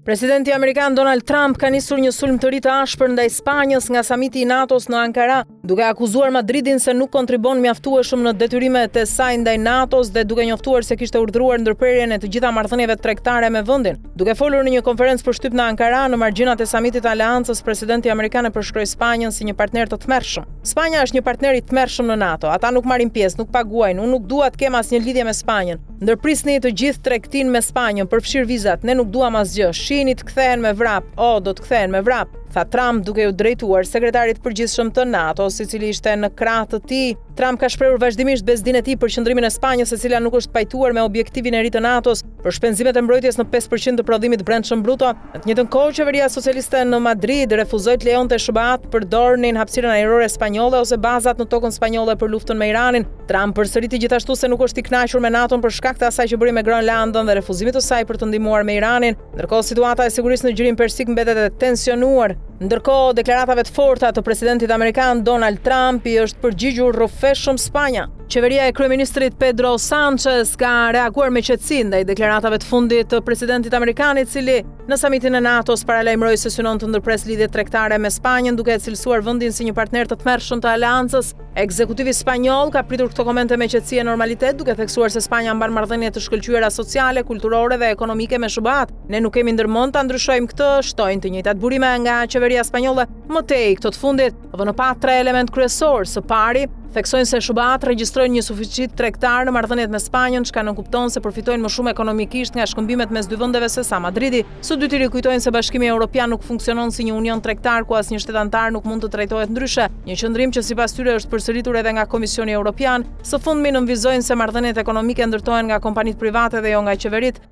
Presidenti Amerikan Donald Trump ka nisur një sulm të ri të ashpër ndaj Spanjës nga samiti i NATO-s në Ankara, duke akuzuar Madridin se nuk kontribon mjaftueshëm në detyrimet e saj ndaj NATO-s dhe duke njoftuar se kishte urdhëruar ndërprerjen e të gjitha marrëdhënieve tregtare me vendin. Duke folur në një konferencë për shtyp në Ankara në margjinat e samitit të Aleancës, presidenti amerikan e përshkroi Spanjën si një partner të tmerrshëm. Spanja është një partner i tmerrshëm në NATO. Ata nuk marrin pjesë, nuk paguajnë. Unë nuk dua të kem asnjë lidhje me Spanjën. Ndërprisni të gjithë tregtinë me Spanjën, përfshir vizat. Ne nuk duam asgjë. Shihni të kthehen me vrap. Do të kthehen me vrap, tha Trump duke u drejtuar sekretarit përgjithshëm të NATO-s, i cili ishte në krah të tij. Trump ka shprehur vazhdimisht bezdinë e tij për qëndrimin e Spanjës, e cila nuk është pajtuar me objektivin e ri të NATO-s për shpenzimet e mbrojtjes në 5% të prodhimit brendshëm bruto. Në të njëjtën kohë, qeveria socialiste në Madrid refuzoi të lejonte SBA-t të përdornin hapësirën ajrore spanjolle ose bazat në tokën spanjolle për luftën me Iranin. Trump përsëriti gjithashtu se nuk është i kënaqur me NATO-n për shkak të asaj që bëri me Groenlandën dhe refuzimit të saj për të ndihmuar me Iranin. Ndërkohë, situata e sigurisë në Gjirimë Persik mbetet e tensionuar. Ndërkohë, deklaratave të forta të presidentit amerikan Donald Trump i është përgjigjur rrëfeshëm Spanja. Qeveria e kryeministrit Pedro Sanchez ka reaguar me qetësi ndaj deklaratave të fundit të presidentit amerikan, i cili në samitin e NATO-s paralajmëroi se synon të ndërpres lidhje tregtare me Spanjën, duke e cilësuar vendin si një partner të tmerrshëm të Aleancës. Ekzekutivi spanjoll ka pritur këto komente me qetësi e normalitet, duke theksuar se Spanja mban marrëdhënie të shkëlqyera sociale, kulturore dhe ekonomike me SBA-t. Ne nuk kemi ndërmend ta ndryshojmë këtë, shtojnë të njëjtat burime nga qeveria spanjolle. Më tej, këto të fundit vënë pa tre element kryesor. Së pari, theksojnë se SBA-t regjistrojnë një suficit tregtar në marrëdhëniet me Spanjën, çka nënkupton se përfitojnë më shumë ekonomikisht nga shkëmbimet mes dy vendeve se sa Madridi. Së dyti rikujtojnë se Bashkimi Evropian nuk funksionon si një union tregtar ku asnjë shtet antar nuk mund të trajtohet ndryshe, një qëndrim që sipas tyre është përsëritur edhe nga Komisioni Evropian. Së fundmi nënvizojnë se marrëdhëniet ekonomike ndërtohen nga kompanitë private dhe jo nga qeveritë.